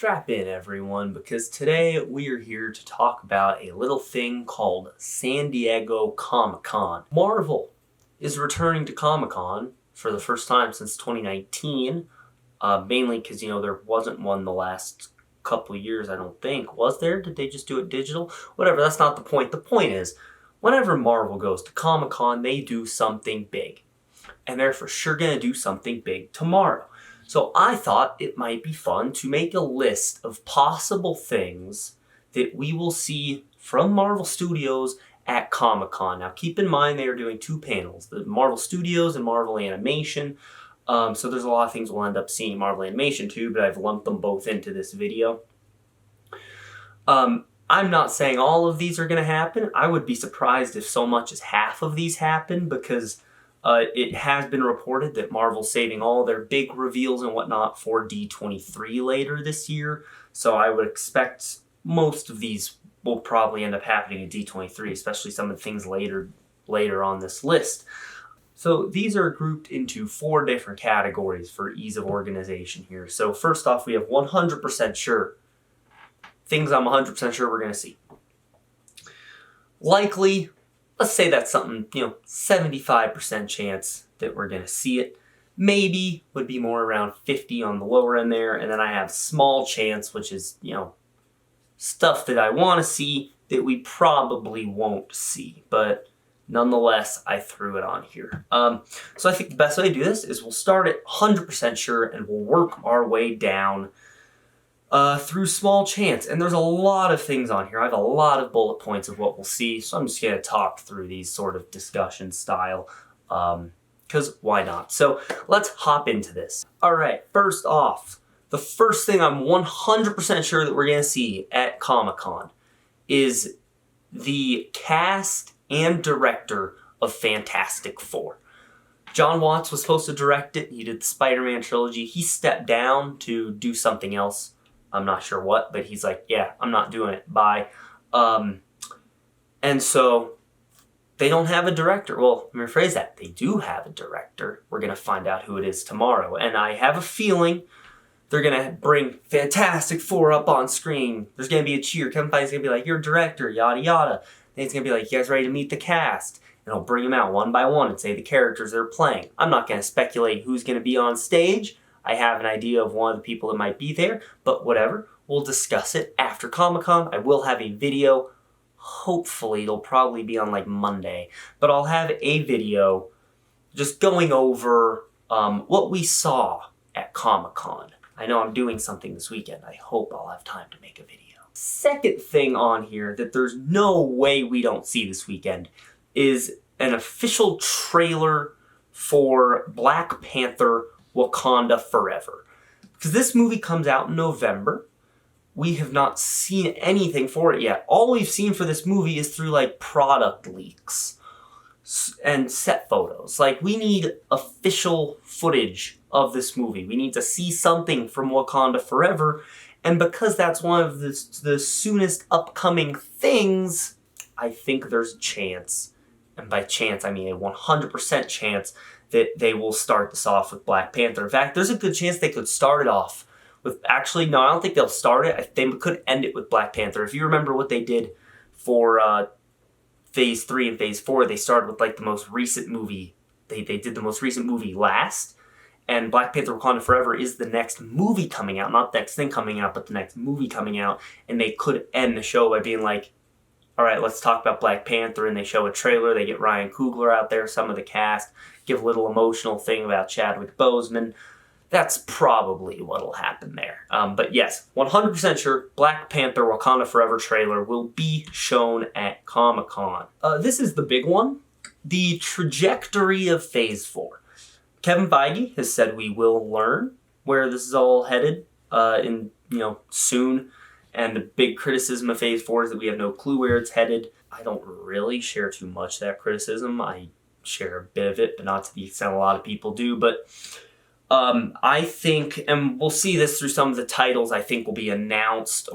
strap in everyone, because today we are here to talk about a little thing called San Diego Comic-Con. Marvel is returning to Comic-Con for the first time since 2019, mainly because, there wasn't one the last couple years, I don't think. Was there? Did they just do it digital? Whatever, that's not the point. The point is, whenever Marvel goes to Comic-Con, they do something big. And they're for sure going to do something big tomorrow. So I thought it might be fun to make a list of possible things that we will see from Marvel Studios at Comic-Con. Now keep in mind they are doing two panels, the Marvel Studios and Marvel Animation. So there's a lot of things we'll end up seeing Marvel Animation too, but I've lumped them both into this video. I'm not saying all of these are going to happen. I would be surprised if so much as half of these happen, because it has been reported that Marvel's saving all their big reveals and whatnot for D23 later this year. So I would expect most of these will probably end up happening at D23, especially some of the things later on this list. So these are grouped into 4 different categories for ease of organization here. So first off, we have 100% sure. Things I'm 100% sure we're going to see. Likely, let's say that's something, 75% chance that we're going to see it. Maybe would be more around 50 on the lower end there. And then I have small chance, which is, stuff that I want to see that we probably won't see. But nonetheless, I threw it on here. So I think the best way to do this is we'll start at 100% sure and we'll work our way down through small chance. And there's a lot of things on here. I have a lot of bullet points of what we'll see, so I'm just going to talk through these sort of discussion style, because why not? So let's hop into this. All right, first off, the first thing I'm 100% sure that we're going to see at Comic-Con is the cast and director of Fantastic Four. John Watts was supposed to direct it. He did the Spider-Man trilogy. He stepped down to do something else. I'm not sure what, but he's like, yeah, I'm not doing it. Bye. And so they don't have a director. Well, let me rephrase that. They do have a director. We're going to find out who it is tomorrow. And I have a feeling they're going to bring Fantastic Four up on screen. There's going to be a cheer. Kevin Feige's going to be like, you're a director, yada, yada. Then he's going to be like, you guys ready to meet the cast? And I'll bring them out one by one and say the characters they're playing. I'm not going to speculate who's going to be on stage. I have an idea of one of the people that might be there, but whatever. We'll discuss it after Comic-Con. I will have a video. Hopefully, it'll probably be on like Monday. But I'll have a video just going over what we saw at Comic-Con. I know I'm doing something this weekend. I hope I'll have time to make a video. Second thing on here that there's no way we don't see this weekend is an official trailer for Black Panther Wakanda Forever. Because this movie comes out in November. We have not seen anything for it yet. All we've seen for this movie is through like product leaks and set photos. Like, we need official footage of this movie. We need to see something from Wakanda Forever. And because that's one of the soonest upcoming things, I think there's a chance, and by chance I mean a 100% chance, that they will start this off with Black Panther. In fact, there's a good chance they could start it off with, actually, no, I don't think they'll start it. They could end it with Black Panther. If you remember what they did for Phase 3 and Phase 4, they started with like the most recent movie. They did the most recent movie last, and Black Panther Wakanda Forever is the next movie coming out. Not the next thing coming out, but the next movie coming out. And they could end the show by being like, all right, let's talk about Black Panther, and they show a trailer. They get Ryan Coogler out there, some of the cast, give a little emotional thing about Chadwick Boseman. That's probably what'll happen there. But yes, 100% sure Black Panther Wakanda Forever trailer will be shown at Comic-Con. This is the big one. The trajectory of Phase 4. Kevin Feige has said we will learn where this is all headed soon. And the big criticism of Phase 4 is that we have no clue where it's headed. I don't really share too much of that criticism. I share a bit of it, but not to the extent a lot of people do. But I think, and we'll see this through some of the titles I think will be announced,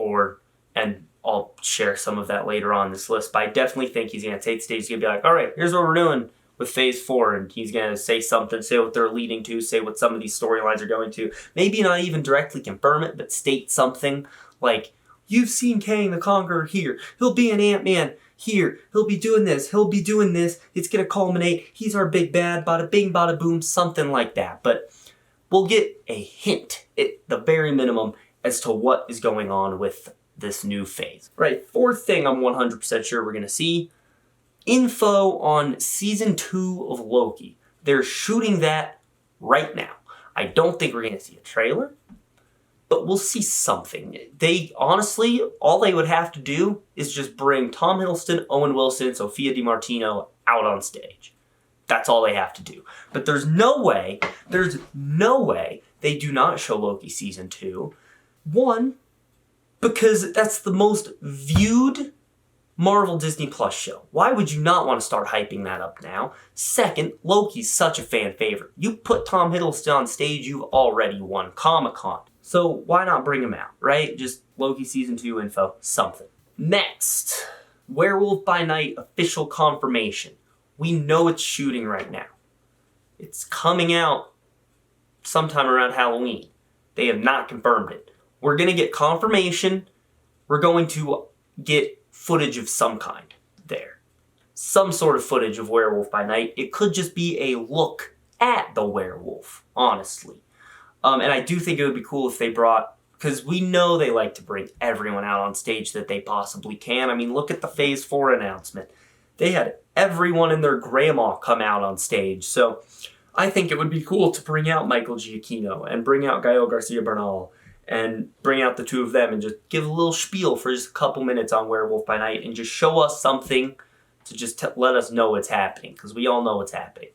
and I'll share some of that later on this list, but I definitely think he's going to take the stage. He's going to be like, all right, here's what we're doing. with Phase 4, and he's going to say something, say what they're leading to, say what some of these storylines are going to. Maybe not even directly confirm it, but state something like, you've seen Kang the Conqueror here. He'll be an Ant-Man here. He'll be doing this. He'll be doing this. It's going to culminate. He's our big bad. Bada bing, bada boom. Something like that. But we'll get a hint, at the very minimum, as to what is going on with this new phase. Right, fourth thing I'm 100% sure we're going to see. Info on Season 2 of Loki. They're shooting that right now. I don't think we're going to see a trailer, but we'll see something. They, honestly, all they would have to do is just bring Tom Hiddleston, Owen Wilson, Sophia DiMartino out on stage. That's all they have to do. But there's no way they do not show Loki Season 2. One, because that's the most viewed Marvel Disney Plus show. Why would you not want to start hyping that up now? Second, Loki's such a fan favorite. You put Tom Hiddleston on stage, you've already won Comic-Con. So why not bring him out, right? Just Loki Season 2 info, something. Next, Werewolf by Night official confirmation. We know it's shooting right now. It's coming out sometime around Halloween. They have not confirmed it. We're going to get confirmation. We're going to get footage of some kind there. Some sort of footage of Werewolf by Night. It could just be a look at the werewolf, honestly. And I do think it would be cool if they brought, because we know they like to bring everyone out on stage that they possibly can. I mean, look at the Phase 4 announcement. They had everyone and their grandma come out on stage. So I think it would be cool to bring out Michael Giacchino and bring out Gael Garcia Bernal and bring out the two of them and just give a little spiel for just a couple minutes on Werewolf by Night and just show us something to just let us know it's happening, because we all know it's happening.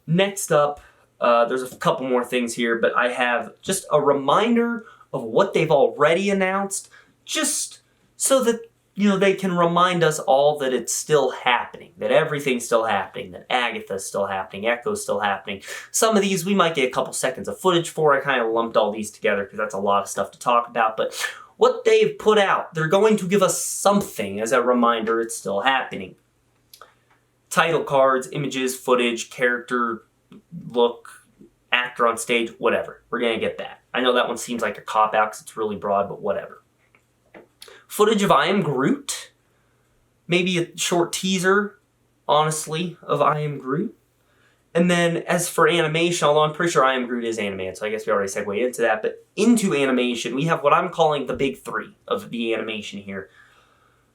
Next up, there's a couple more things here, but I have just a reminder of what they've already announced, just so that, you know, they can remind us all that it's still happening, that everything's still happening, that Agatha's still happening, Echo's still happening. Some of these we might get a couple seconds of footage for. I kind of lumped all these together because that's a lot of stuff to talk about. But what they've put out, they're going to give us something as a reminder it's still happening. Title cards, images, footage, character, look, actor on stage, whatever. We're going to get that. I know that one seems like a cop-out because it's really broad, but whatever. Footage of I Am Groot. Maybe a short teaser, honestly, of I Am Groot. And then as for animation, although I'm pretty sure I Am Groot is animated, so I guess we already segued into that. But into animation, we have what I'm calling the big three of the animation here.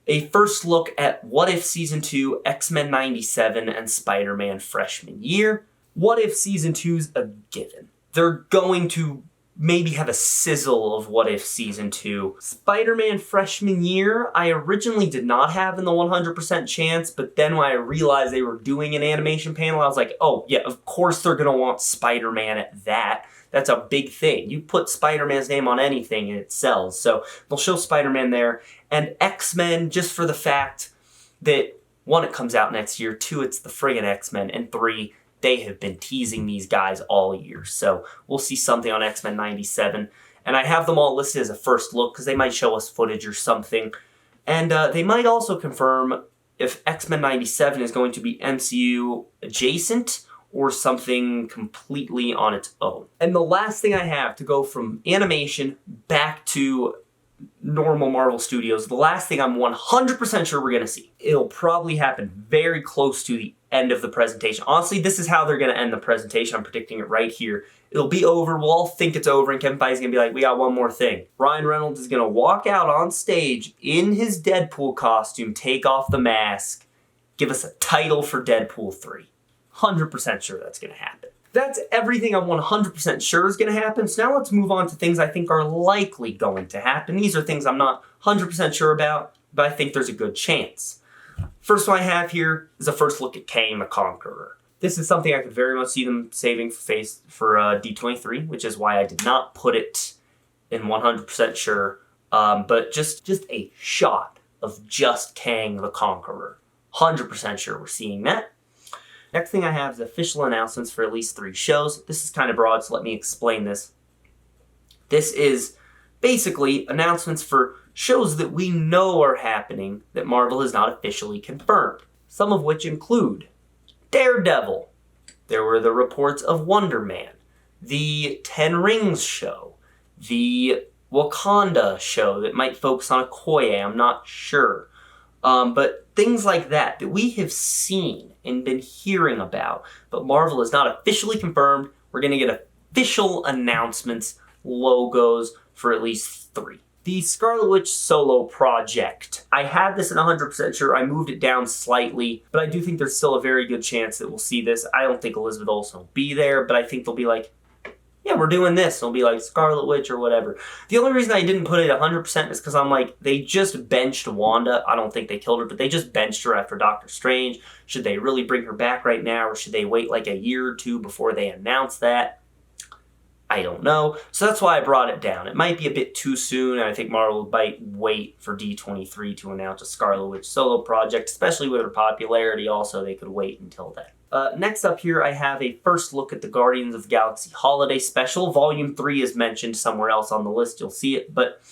A first look at What If Season 2, X-Men 97, and Spider-Man Freshman Year. What If Season 2's a given. They're going to maybe have a sizzle of What If Season 2. Spider-Man Freshman Year, I originally did not have in the 100% chance, but then when I realized they were doing an animation panel, I was like, oh yeah, of course they're going to want Spider-Man at that. That's a big thing. You put Spider-Man's name on anything and it sells. So they'll show Spider-Man there. And X-Men, just for the fact that, one, it comes out next year, two, it's the friggin' X-Men, and three, they have been teasing these guys all year. So we'll see something on X-Men 97. And I have them all listed as a first look because they might show us footage or something. And they might also confirm if X-Men 97 is going to be MCU adjacent or something completely on its own. And the last thing I have to go from animation back to normal Marvel Studios, the last thing I'm 100% sure we're going to see. It'll probably happen very close to the end of the presentation. Honestly, this is how they're going to end the presentation. I'm predicting it right here. It'll be over. We'll all think it's over, and Kevin Feige's going to be like, we got one more thing. Ryan Reynolds is going to walk out on stage in his Deadpool costume, take off the mask, give us a title for Deadpool 3. 100% sure that's going to happen. That's everything I'm 100% sure is going to happen. So now let's move on to things I think are likely going to happen. These are things I'm not 100% sure about, but I think there's a good chance. First one I have here is a first look at Kang the Conqueror. This is something I could very much see them saving for D23, which is why I did not put it in 100% sure. But just a shot of just Kang the Conqueror. 100% sure we're seeing that. Next thing I have is official announcements for at least 3 shows. This is kind of broad, so let me explain this. This is basically announcements for shows that we know are happening that Marvel has not officially confirmed. Some of which include Daredevil. There were the reports of Wonder Man, the Ten Rings show, the Wakanda show that might focus on Okoye, I'm not sure. But things like that we have seen and been hearing about, but Marvel is not officially confirmed. We're going to get official announcements, logos for at least 3. The Scarlet Witch solo project. I had this at 100% sure. I moved it down slightly, but I do think there's still a very good chance that we'll see this. I don't think Elizabeth Olsen will be there, but I think they'll be like, yeah, we're doing this. It'll be like Scarlet Witch or whatever. The only reason I didn't put it 100% is because I'm like, they just benched Wanda. I don't think they killed her, but they just benched her after Doctor Strange. Should they really bring her back right now, or should they wait like a year or 2 before they announce that? I don't know. So that's why I brought it down. It might be a bit too soon, and I think Marvel might wait for D23 to announce a Scarlet Witch solo project, especially with her popularity. Also, they could wait until then. Next up here, I have a first look at the Guardians of the Galaxy Holiday Special. Volume 3 is mentioned somewhere else on the list. You'll see it, but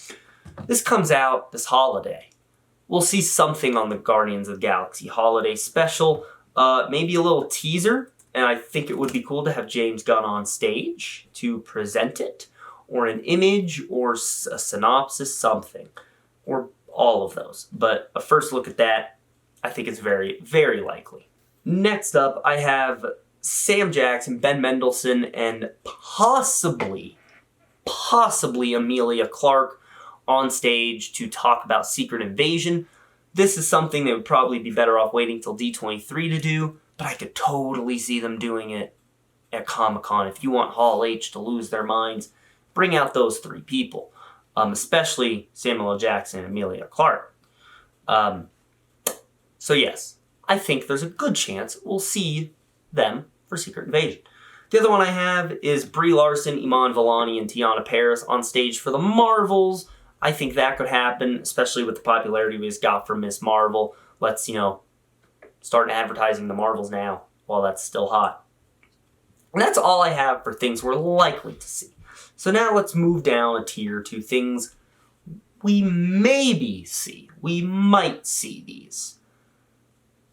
this comes out this holiday. We'll see something on the Guardians of the Galaxy Holiday Special. Maybe a little teaser, and I think it would be cool to have James Gunn on stage to present it, or an image, or a synopsis, something, or all of those. But a first look at that, I think is very, very likely. Next up, I have Sam Jackson, Ben Mendelsohn, and possibly Emilia Clarke on stage to talk about Secret Invasion. This is something that would probably be better off waiting till D23 to do, but I could totally see them doing it at Comic-Con. If you want Hall H to lose their minds, bring out those 3 people, especially Samuel L. Jackson and Emilia Clarke. So yes, I think there's a good chance we'll see them for Secret Invasion. The other one I have is Brie Larson, Iman Vellani, and Tiana Paris on stage for the Marvels. I think that could happen, especially with the popularity we just got from Ms. Marvel. Let's, start advertising the Marvels now while that's still hot. And that's all I have for things we're likely to see. So now let's move down a tier to things we maybe see. We might see these.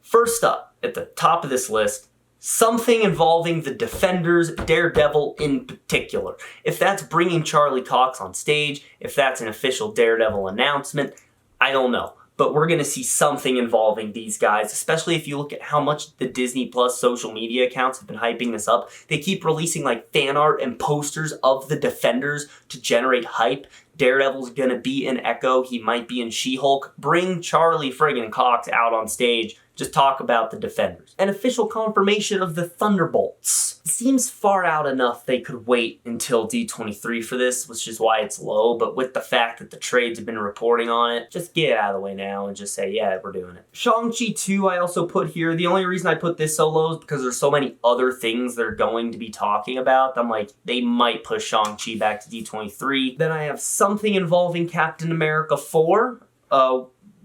First up, at the top of this list, something involving the Defenders, Daredevil in particular. If that's bringing Charlie Cox on stage, if that's an official Daredevil announcement, I don't know. But we're going to see something involving these guys, especially if you look at how much the Disney Plus social media accounts have been hyping this up. They keep releasing like fan art and posters of the Defenders to generate hype. Daredevil's going to be in Echo. He might be in She-Hulk. Bring Charlie friggin' Cox out on stage. Just talk about the Defenders. An official confirmation of the Thunderbolts. It seems far out enough they could wait until D23 for this, which is why it's low, but with the fact that the trades have been reporting on it, just get it out of the way now and just say, yeah, we're doing it. Shang-Chi 2 I also put here. The only reason I put this so low is because there's so many other things they're going to be talking about. I'm like, they might push Shang-Chi back to D23. Then I have something involving Captain America 4.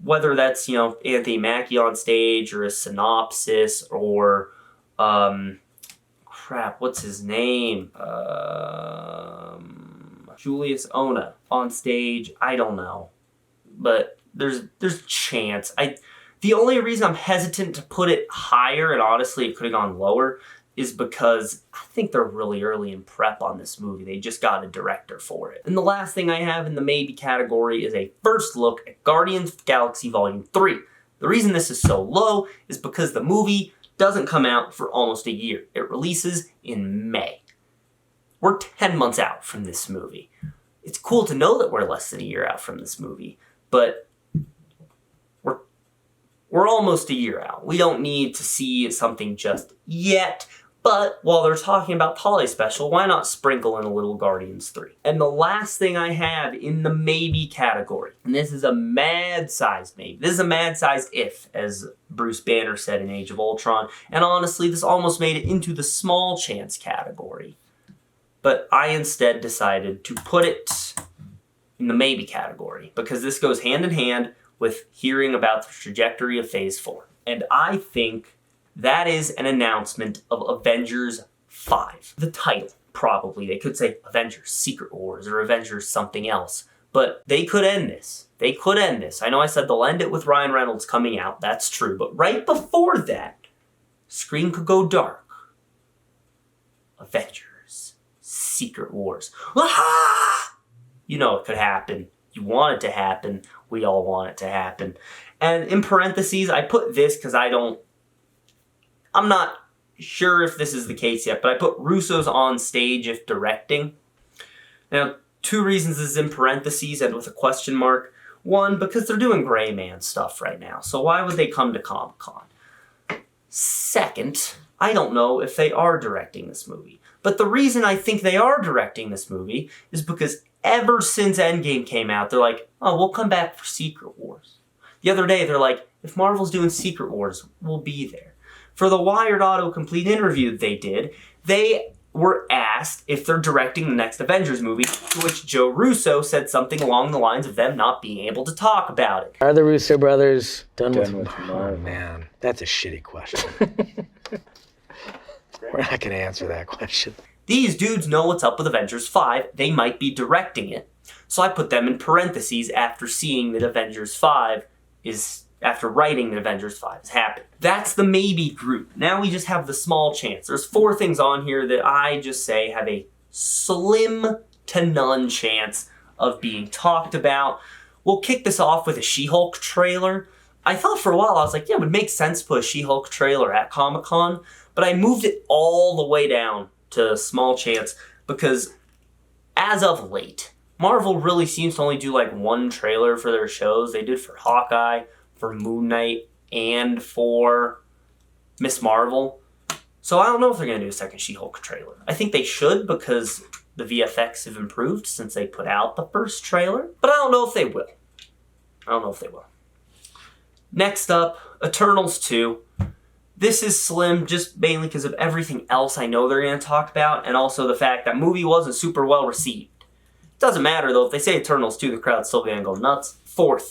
Whether that's, Anthony Mackie on stage or a synopsis or, what's his name? Julius Ona on stage. I don't know. But there's a chance. The only reason I'm hesitant to put it higher, and honestly it could have gone lower, is because I think they're really early in prep on this movie. They just got a director for it. And the last thing I have in the maybe category is a first look at Guardians of the Galaxy Volume 3. The reason this is so low is because the movie doesn't come out for almost a year. It releases in May. We're 10 months out from this movie. It's cool to know that we're less than a year out from this movie, but we're almost a year out. We don't need to see something just yet. But while they're talking about the holiday special, why not sprinkle in a little Guardians 3? And the last thing I have in the maybe category, and this is a mad-sized maybe. This is a mad-sized if, as Bruce Banner said in Age of Ultron. And honestly, this almost made it into the small chance category. But I instead decided to put it in the maybe category, because this goes hand in hand with hearing about the trajectory of Phase 4. And I think that is an announcement of Avengers 5. The title, probably. They could say Avengers Secret Wars or Avengers something else. But they could end this. They could end this. I know I said they'll end it with Ryan Reynolds coming out. That's true. But right before that, screen could go dark. Avengers. Secret Wars. Ah! You know it could happen. You want it to happen. We all want it to happen. And in parentheses, I put this because I'm not sure if this is the case yet, but I put Russo's on stage if directing. Now, 2 reasons this is in parentheses and with a question mark. 1, because they're doing Gray Man stuff right now, so why would they come to Comic-Con? 2nd, I don't know if they are directing this movie. But the reason I think they are directing this movie is because ever since Endgame came out, they're like, oh, we'll come back for Secret Wars. The other day, they're like, if Marvel's doing Secret Wars, we'll be there. For the Wired autocomplete interview they did, they were asked if they're directing the next Avengers movie, to which Joe Russo said something along the lines of them not being able to talk about it. Are the Russo brothers done with Marvel? Oh, man, that's a shitty question. We're not going to answer that question. These dudes know what's up with Avengers 5. They might be directing it. So I put them in parentheses after seeing that Avengers 5 is... after writing that Avengers 5 has happened. That's the maybe group. Now we just have the small chance. There's 4 things on here that I just say have a slim to none chance of being talked about. We'll kick this off with a She-Hulk trailer. I thought for a while, I was like, yeah, it would make sense to put a She-Hulk trailer at Comic-Con, but I moved it all the way down to small chance because as of late, Marvel really seems to only do like 1 trailer for their shows. They did for Hawkeye, for Moon Knight, and for Miss Marvel. So I don't know if they're going to do a second She-Hulk trailer. I think they should because the VFX have improved since they put out the first trailer. But I don't know if they will. Next up, Eternals 2. This is slim just mainly because of everything else I know they're going to talk about, and also the fact that movie wasn't super well received. It doesn't matter though, if they say Eternals 2, the crowd's still going to go nuts. Third,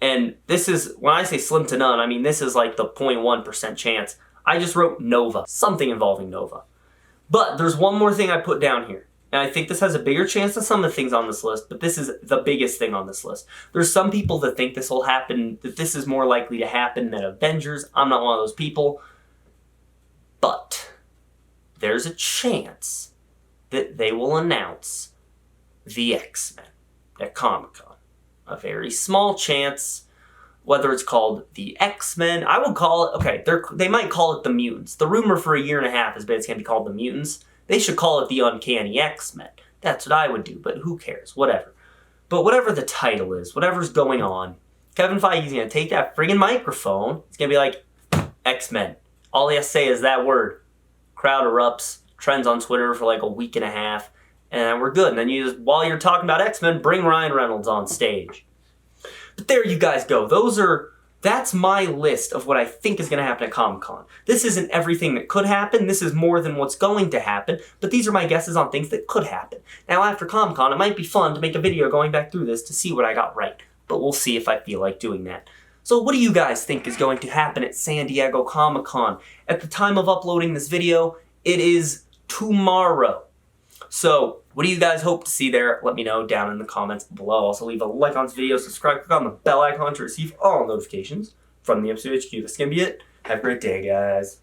and this is, when I say slim to none, I mean this is like the 0.1% chance. I just wrote Nova, something involving Nova. But there's one more thing I put down here, and I think this has a bigger chance than some of the things on this list, but this is the biggest thing on this list. There's some people that think this will happen, that this is more likely to happen than Avengers. I'm not one of those people. But there's a chance that they will announce the X-Men at Comic-Con. A very small chance. Whether it's called the X-Men, I would call it, okay, they might call it the Mutants. The rumor for a year and a half has been it's going to be called the Mutants. They should call it the Uncanny X-Men. That's what I would do, but who cares? Whatever. But whatever the title is, whatever's going on, Kevin Feige's going to take that friggin' microphone. It's going to be like, X-Men. All he has to say is that word. Crowd erupts, trends on Twitter for like a week and a half, and we're good. And then you just, while you're talking about X-Men, bring Ryan Reynolds on stage. But there you guys go. That's my list of what I think is going to happen at Comic-Con. This isn't everything that could happen. This is more than what's going to happen. But these are my guesses on things that could happen. Now, after Comic-Con, it might be fun to make a video going back through this to see what I got right. But we'll see if I feel like doing that. So what do you guys think is going to happen at San Diego Comic-Con? At the time of uploading this video, it is tomorrow. So, what do you guys hope to see there? Let me know down in the comments below. Also, leave a like on this video, subscribe, click on the bell icon to receive all notifications from the MCU HQ. That's going to be it. Have a great day, guys.